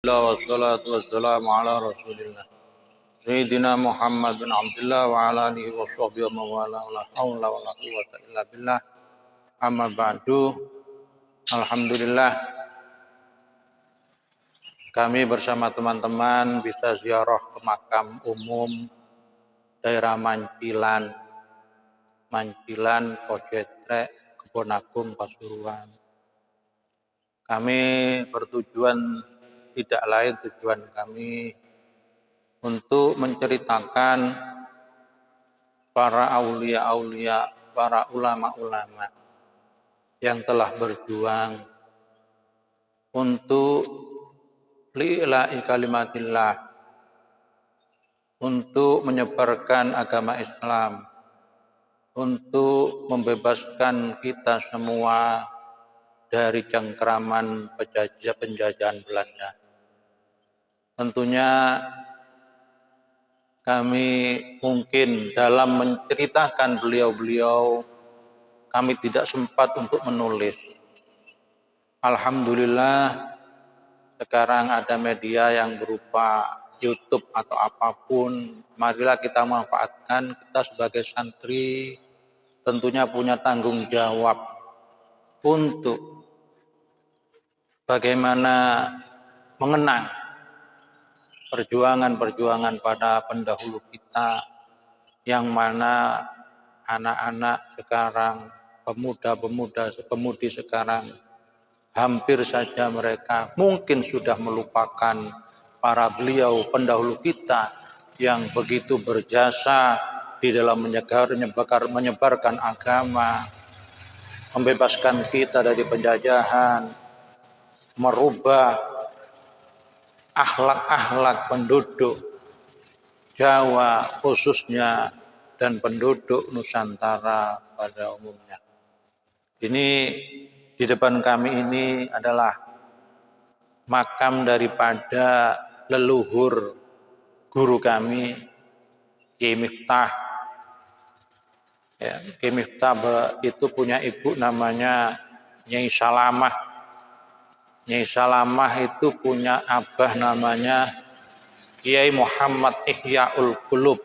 Wassalatu wassalamu ala Rasulillah Sayyidina Muhammad bin Abdullah wa ala alihi wa sahbihi wa mawala la haula wa la quwwata illa billah. Amma ba'du. Alhamdulillah kami bersama teman-teman bisa ziarah ke makam umum daerah Mancilan, Kojetrek, Kebon Agung, Pasuruan. Kami bertujuan tidak lain tujuan kami untuk menceritakan para aulia-aulia, para ulama-ulama yang telah berjuang untuk li'ila'i kalimatillah, untuk menyebarkan agama Islam, untuk membebaskan kita semua dari cengkraman penjajahan Belanda. Tentunya kami mungkin dalam menceritakan beliau-beliau, kami tidak sempat untuk menulis. Alhamdulillah, sekarang ada media yang berupa YouTube atau apapun. Marilah kita manfaatkan, kita sebagai santri tentunya punya tanggung jawab untuk bagaimana mengenang perjuangan-perjuangan pada pendahulu kita, yang mana anak-anak sekarang, pemudi sekarang, hampir saja mereka mungkin sudah melupakan para beliau pendahulu kita yang begitu berjasa di dalam menyebarkan agama, membebaskan kita dari penjajahan, merubah akhlak-akhlak penduduk Jawa khususnya dan penduduk Nusantara pada umumnya. Ini di depan kami ini adalah makam daripada leluhur guru kami, Kiai Miftah. Ya, Kiai Miftah itu punya ibu namanya Nyai Salamah. Nyai Salamah itu punya abah namanya Kiai Muhammad Ihyaul Qulub.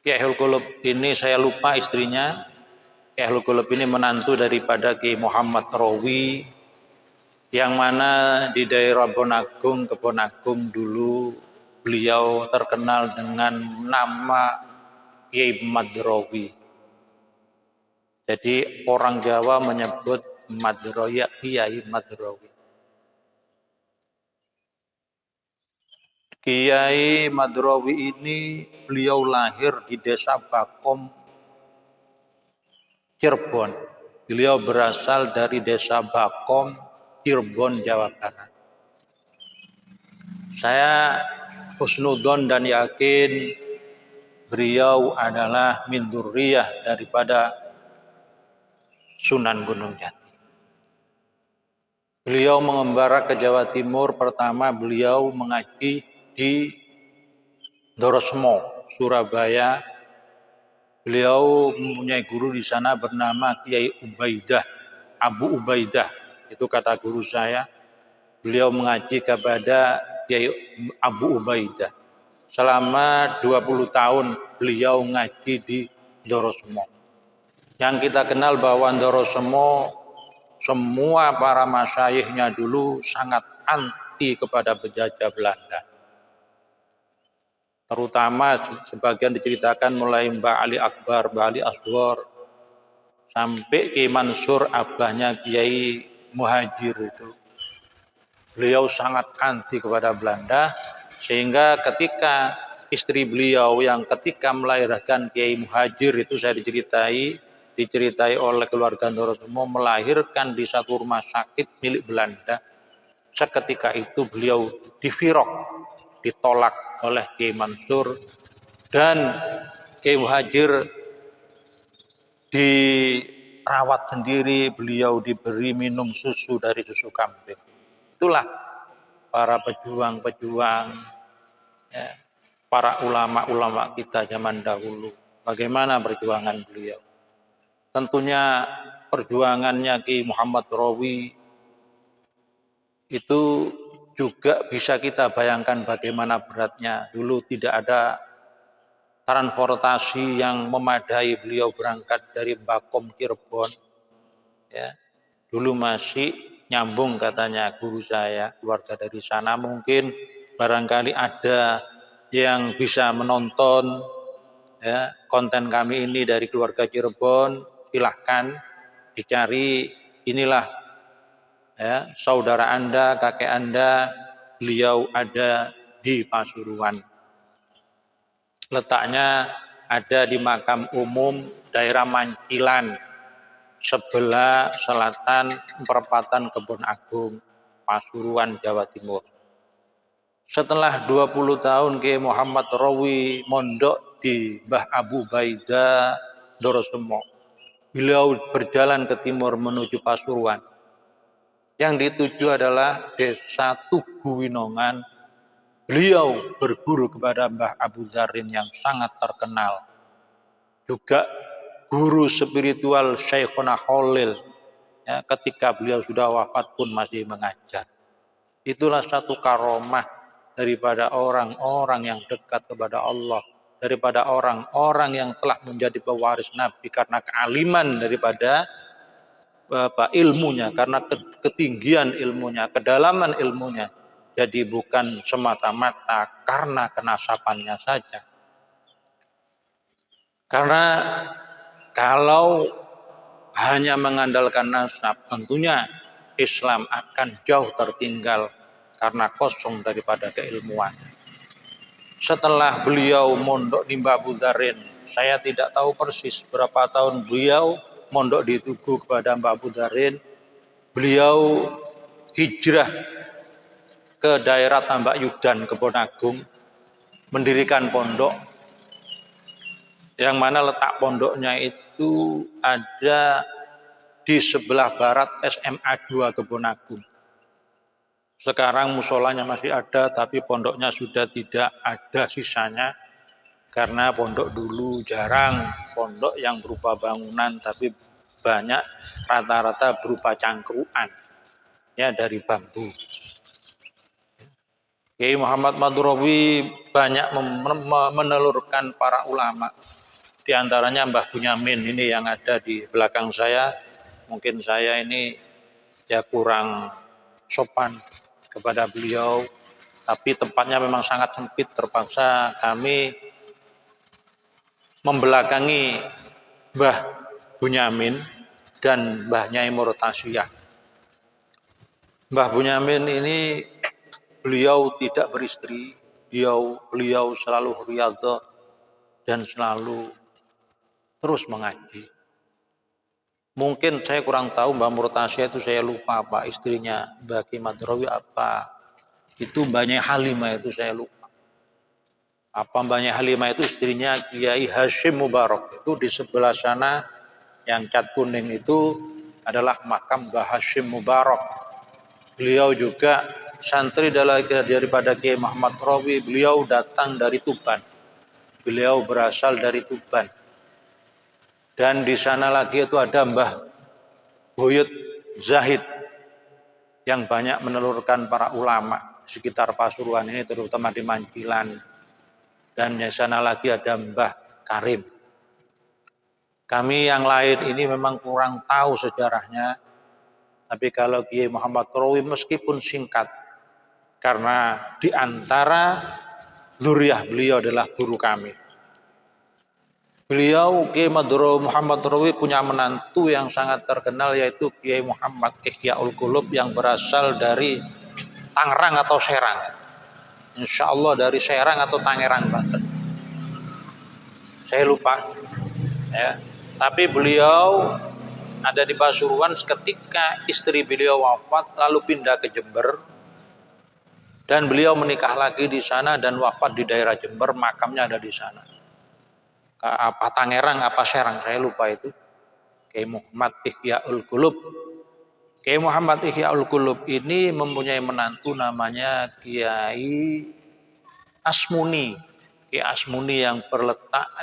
Kiai Ihyaul Qulub ini saya lupa istrinya. Kiai Ihyaul Qulub ini menantu daripada Kiai Muhammad Rawi, yang mana di daerah Kebon Agung dulu beliau terkenal dengan nama Kiai Madrawi. Jadi orang Jawa menyebut Madrawi, Kiai Madrawi. Kiai Madrawi ini beliau lahir di desa Bakom, Cirebon. Beliau berasal dari desa Bakom, Cirebon, Jawa Barat. Saya husnudon dan yakin beliau adalah min dzurriyyah daripada Sunan Gunung Jati. Beliau mengembara ke Jawa Timur, pertama beliau mengaji di Dorosmo, Surabaya. Beliau mempunyai guru di sana bernama Kiai Ubaidah, Abu Ubaidah, itu kata guru saya. Beliau mengaji kepada Kiai Abu Ubaidah. Selama 20 tahun beliau ngaji di Dorosmo. Yang kita kenal bahwa Dorosmo, semua para masyayikhnya dulu sangat anti kepada penjajah Belanda. Terutama sebagian diceritakan mulai Mbak Ali Akbar, Mbak Ali Asghar, sampai Kiai Mansur, abahnya Kiai Muhajir itu. Beliau sangat anti kepada Belanda, sehingga ketika istri beliau yang ketika melahirkan Kiai Muhajir itu saya diceritai oleh keluarga Dorosmo, melahirkan di satu rumah sakit milik Belanda. Seketika itu beliau difirok, ditolak oleh Kiai Mansur, dan Kiai Muhajir dirawat sendiri, beliau diberi minum susu dari susu kambing. Itulah para pejuang-pejuang, ya, para ulama-ulama kita zaman dahulu. Bagaimana perjuangan beliau? Tentunya perjuangannya Kiai Muhammad Rawi itu juga bisa kita bayangkan bagaimana beratnya. Dulu tidak ada transportasi yang memadai, beliau berangkat dari Bakom Cirebon. Ya, dulu masih nyambung katanya guru saya, keluarga dari sana. Mungkin barangkali ada yang bisa menonton ya konten kami ini dari keluarga Cirebon, silahkan dicari. Inilah ya saudara Anda, kakek Anda, beliau ada di Pasuruan. Letaknya ada di makam umum daerah Mancilan, sebelah selatan perempatan Kebon Agung, Pasuruan, Jawa Timur. Setelah 20 tahun Kiai Muhammad Rawi mondok di Mbah Abu Baida Dorosemo, beliau berjalan ke timur menuju Pasuruan. Yang dituju adalah desa Tugu Winongan. Beliau berguru kepada Mbah Abu Dzarin yang sangat terkenal. Juga guru spiritual Syekhona Khalil. Ya, ketika beliau sudah wafat pun masih mengajar. Itulah satu karomah daripada orang-orang yang dekat kepada Allah. Daripada orang-orang yang telah menjadi pewaris Nabi karena kealiman daripada ilmunya, karena ketinggian ilmunya, kedalaman ilmunya. Jadi bukan semata-mata karena kenasabannya saja. Karena kalau hanya mengandalkan nasab, tentunya Islam akan jauh tertinggal karena kosong daripada keilmuan. Setelah beliau mondok di Mbah Abu Dzarin, saya tidak tahu persis berapa tahun beliau mondok di Tugu kepada Mbah Abu Dzarin. Beliau hijrah ke daerah Tambak Yudan, Kebon Agung, mendirikan pondok, yang mana letak pondoknya itu ada di sebelah barat SMA 2 Kebon Agung. Sekarang musolanya masih ada, tapi pondoknya sudah tidak ada sisanya, karena pondok dulu jarang pondok yang berupa bangunan, tapi banyak rata-rata berupa cangkruan ya dari bambu. Kiai Muhammad Madurawi banyak menelurkan para ulama. Di antaranya Mbah Bunyamin ini yang ada di belakang saya. Mungkin saya ini ya kurang sopan kepada beliau, tapi tempatnya memang sangat sempit, terpaksa kami membelakangi Mbah Bunyamin dan Mbah Nyai Murtasiyah. Mbah Bunyamin ini beliau tidak beristri, beliau selalu riyadhah dan selalu terus mengaji. Mungkin saya kurang tahu Mbak Murtasiyah itu, saya lupa apa istrinya Mbah Kiai Madurawi apa. Itu Mbaknya Halimah itu saya lupa. Apa Mbaknya Halimah itu istrinya Kiai Hashim Mubarak. Itu di sebelah sana yang cat kuning itu adalah makam Mbah Hashim Mubarak. Beliau juga santri daripada Kiai Muhammad Rawi. Beliau datang dari Tuban. Beliau berasal dari Tuban. Dan di sana lagi itu ada Mbah Buyut Zahid yang banyak menelurkan para ulama di sekitar Pasuruan ini, terutama di Mancilan. Dan di sana lagi ada Mbah Karim. Kami yang lain ini memang kurang tahu sejarahnya. Tapi kalau Kiai Muhammad Rawi meskipun singkat, karena di antara zuriyah beliau adalah guru kami. Beliau Kiai Muhammad Rawi punya menantu yang sangat terkenal, yaitu Kiai Muhammad Ihyaul Qulub yang berasal dari Tangerang atau Serang. Insya Allah dari Serang atau Tangerang, Banten. Saya lupa. Ya. Tapi beliau ada di Pasuruan ketika istri beliau wafat, lalu pindah ke Jember. Dan beliau menikah lagi di sana dan wafat di daerah Jember, makamnya ada di sana. Apa Tangerang apa Serang saya lupa itu. Kiai Muhammad Ihyaul Qulub. Kiai Muhammad Ihyaul Qulub ini mempunyai menantu namanya Kiai Asmuni. Kiai Asmuni yang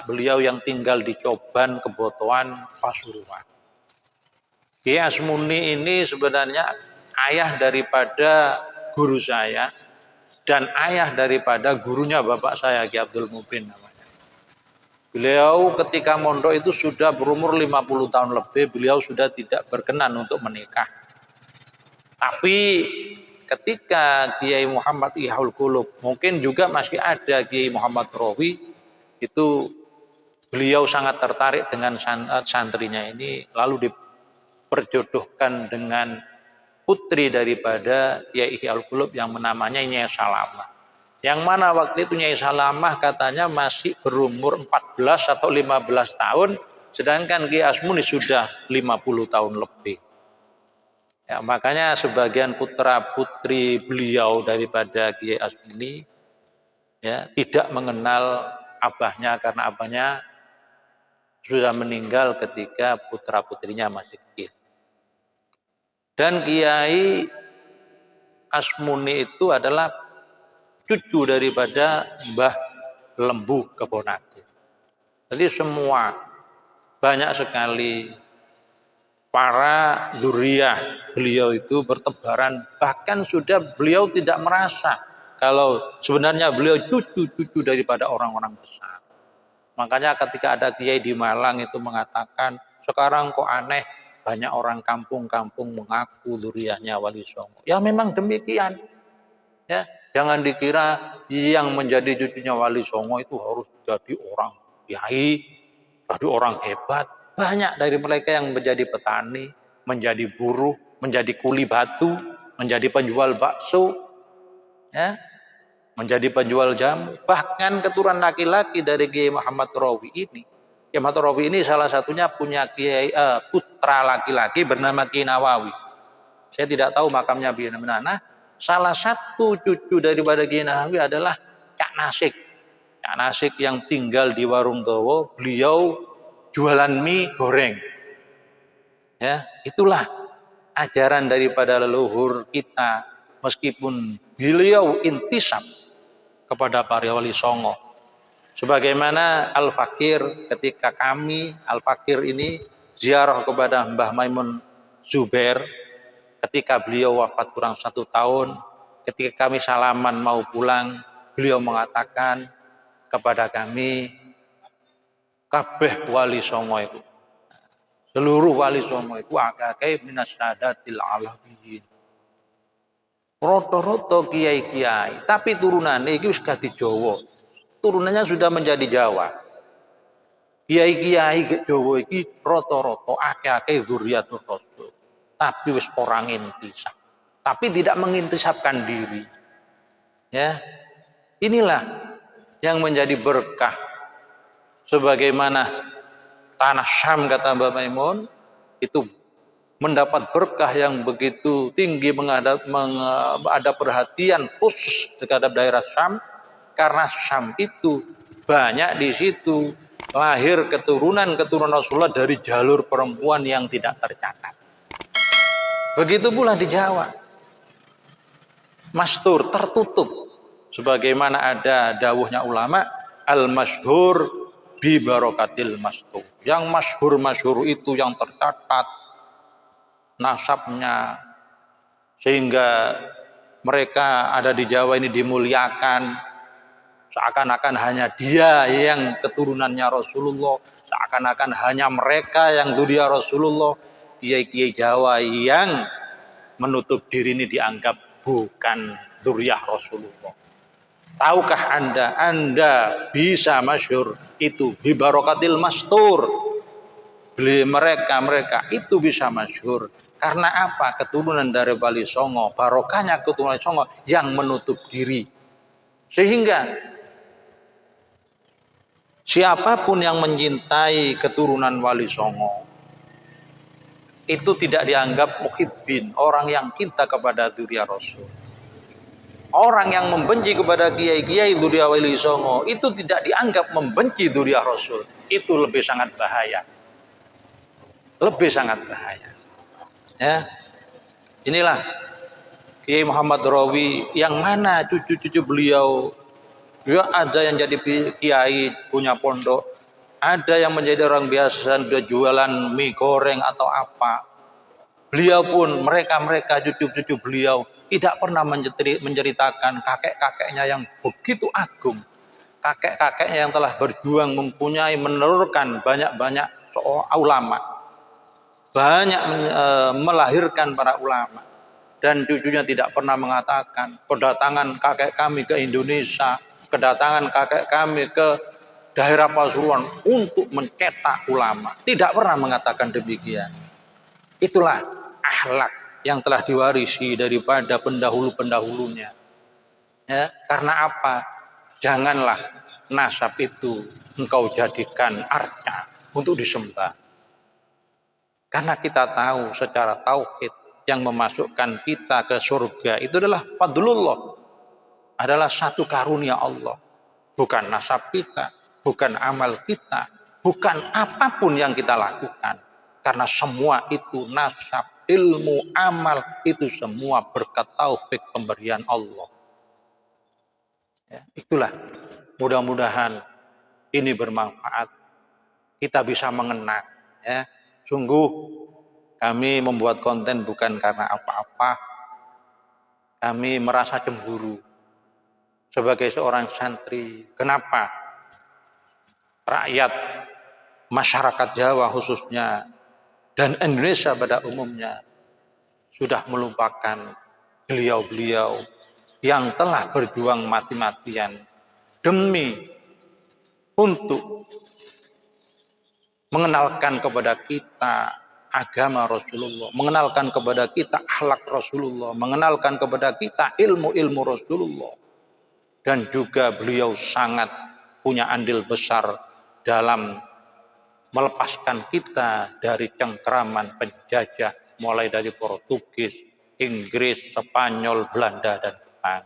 beliau yang tinggal di Coban, Kebotoan, Pasuruan. Kiai Asmuni ini sebenarnya ayah daripada guru saya dan ayah daripada gurunya bapak saya, Ki Abdul Mubin namanya. Beliau ketika mondok itu sudah berumur 50 tahun lebih, beliau sudah tidak berkenan untuk menikah. Tapi ketika Kiai Muhammad Ihyaul Qulub, mungkin juga masih ada Kiai Muhammad Rawi, itu beliau sangat tertarik dengan santrinya ini, lalu diperjodohkan dengan putri daripada Kiai Ihyaul Qulub yang namanya Nyai Salamah. Yang mana waktu itu Nyai Salamah katanya masih berumur 14 atau 15 tahun, sedangkan Kiai Asmuni sudah 50 tahun lebih. Ya, makanya sebagian putra putri beliau daripada Kiai Asmuni ya tidak mengenal abahnya karena abahnya sudah meninggal ketika putra putrinya masih kecil. Dan Kiai Asmuni itu adalah cucu daripada Mbah Lembu Kebonaku. Jadi semua banyak sekali para zuriyah beliau itu bertebaran, bahkan sudah beliau tidak merasa kalau sebenarnya beliau cucu-cucu daripada orang-orang besar. Makanya ketika ada kiai di Malang itu mengatakan, sekarang kok aneh banyak orang kampung-kampung mengaku zuriyahnya Wali Songo. Ya memang demikian. Ya, jangan dikira yang menjadi cucunya Wali Songo itu harus jadi orang kiai, jadi orang hebat. Banyak dari mereka yang menjadi petani, menjadi buruh, menjadi kuli batu, menjadi penjual bakso, ya, menjadi penjual jamu. Bahkan keturunan laki-laki dari Kiai Muhammad Rawi ini. Kiai Muhammad Rawi ini salah satunya punya kiai putra laki-laki bernama Kiai Nawawi. Saya tidak tahu makamnya di mana. Salah satu cucu daripada Kiai Nawawi adalah Cak Nasik. Cak Nasik yang tinggal di Warung Dowo, beliau jualan mie goreng. Ya, itulah ajaran daripada leluhur kita, meskipun beliau intisab kepada para Wali Songo. Sebagaimana Al-Fakir, ketika kami Al-Fakir ini ziarah kepada Mbah Maimun Zubair, ketika beliau wafat kurang 1 tahun, ketika kami salaman mau pulang, beliau mengatakan kepada kami, kabeh Wali Songo itu, seluruh Wali Songo itu akeh minas sadatil alawiyin. Roto-roto kiai-kiai, tapi turunannya itu sudah di Jawa. Turunannya sudah menjadi Jawa. Kiai-kiai Jawa ini roto-roto akeh zuriatul rasul. Tapi wis orang intisab. Tapi tidak mengintisabkan diri. Ya. Inilah yang menjadi berkah. Sebagaimana tanah Syam kata Mbak Maimun itu mendapat berkah yang begitu tinggi, ada perhatian khusus terhadap daerah Syam karena Syam itu banyak di situ lahir keturunan Rasulullah dari jalur perempuan yang tidak tercatat. Begitu pula di Jawa, mastur tertutup, sebagaimana ada dawuhnya ulama, al-masyhur bi barokatil mastur. Yang masyhur itu yang tercatat nasabnya, sehingga mereka ada di Jawa ini dimuliakan, seakan-akan hanya dia yang keturunannya Rasulullah, seakan-akan hanya mereka yang zuriat Rasulullah. Kiai-kiai Jawa yang menutup diri ini dianggap bukan zuriat Rasulullah. Tahukah Anda bisa masyhur itu bi barokatil mastur. Mereka itu bisa masyhur karena apa? Keturunan dari Wali Songo, barokahnya keturunan Songo yang menutup diri. Sehingga siapapun yang mencintai keturunan Wali Songo itu tidak dianggap muhibbin, orang yang cinta kepada zuriat Rasul. Orang yang membenci kepada kiai-kiai zuriat Wali Songo itu tidak dianggap membenci zuriat Rasul. Itu lebih sangat bahaya. Lebih sangat bahaya. Ya. Inilah Kiai Muhammad Rawi yang mana cucu-cucu beliau. Ya, ada yang jadi kiai punya pondok, ada yang menjadi orang biasa, dia jualan mie goreng atau apa. Beliau pun, mereka cucu-cucu beliau tidak pernah menceritakan kakek-kakeknya yang begitu agung. Kakek-kakeknya yang telah berjuang mempunyai menelurkan banyak-banyak ulama. Banyak melahirkan para ulama. Dan cucunya tidak pernah mengatakan kedatangan kakek kami ke Indonesia, kedatangan kakek kami ke daerah Pasuruan untuk mencetak ulama. Tidak pernah mengatakan demikian. Itulah akhlak yang telah diwarisi daripada pendahulu-pendahulunya. Ya, karena apa? Janganlah nasab itu engkau jadikan arca untuk disembah. Karena kita tahu secara tauhid yang memasukkan kita ke surga itu adalah fadlullah. Adalah satu karunia Allah. Bukan nasab kita, bukan amal kita, bukan apapun yang kita lakukan. Karena semua itu nasab, ilmu, amal, itu semua berkat taufik pemberian Allah. Ya, itulah, mudah-mudahan ini bermanfaat. Kita bisa mengenang. Ya. Sungguh kami membuat konten bukan karena apa-apa. Kami merasa cemburu sebagai seorang santri. Kenapa? Rakyat, masyarakat Jawa khususnya, dan Indonesia pada umumnya sudah melupakan beliau-beliau yang telah berjuang mati-matian demi untuk mengenalkan kepada kita agama Rasulullah, mengenalkan kepada kita akhlak Rasulullah, mengenalkan kepada kita ilmu-ilmu Rasulullah. Dan juga beliau sangat punya andil besar dalam melepaskan kita dari cengkraman penjajah mulai dari Portugis, Inggris, Spanyol, Belanda, dan Jepang.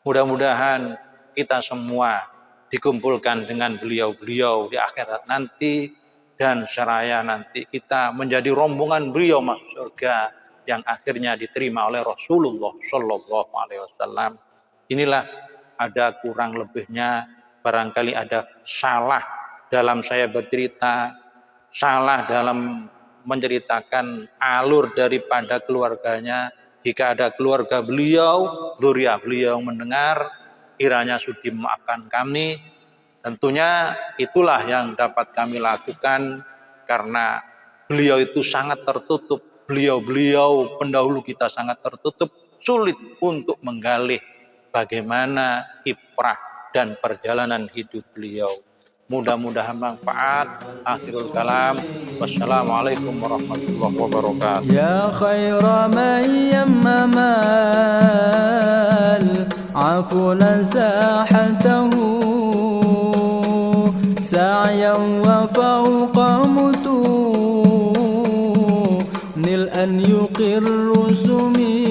Mudah-mudahan kita semua dikumpulkan dengan beliau-beliau di akhirat nanti, dan seraya nanti kita menjadi rombongan beliau masuk surga yang akhirnya diterima oleh Rasulullah Shallallahu Alaihi Wasallam. Inilah ada kurang lebihnya, barangkali ada salah dalam saya bercerita, salah dalam menceritakan alur daripada keluarganya. Jika ada keluarga beliau, dzurriyyah beliau mendengar, kiranya sudi memaafkan kami. Tentunya itulah yang dapat kami lakukan karena beliau itu sangat tertutup. Beliau pendahulu kita sangat tertutup, sulit untuk menggali bagaimana kiprah dan perjalanan hidup beliau. Mudah-mudahan manfaat. Akhirul kalam. Wassalamualaikum warahmatullahi wabarakatuh. Ya khaira man yammamal afuna sahatahu sa'yan wa fawqa mutunil an yuqirru sumi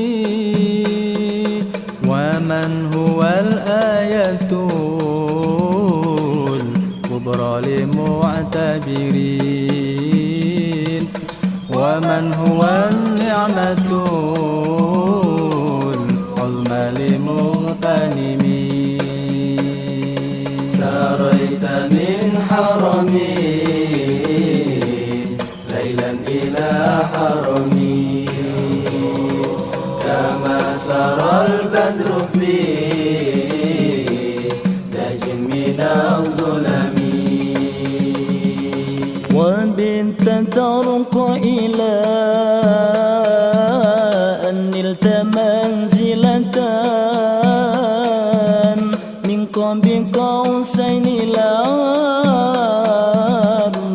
wa man huwal ayatul kubra li mu'tabirin wa man huwal ni'matul uzma li muqtanimin saraita min harami laylan ila harami kama saral badru fi dajin minal dhulami wa binta tarqa ila annilta manzilatan min qabi qausaini lam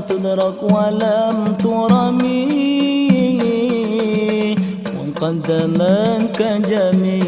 tudrak wa lam turami muqaddaman ka jami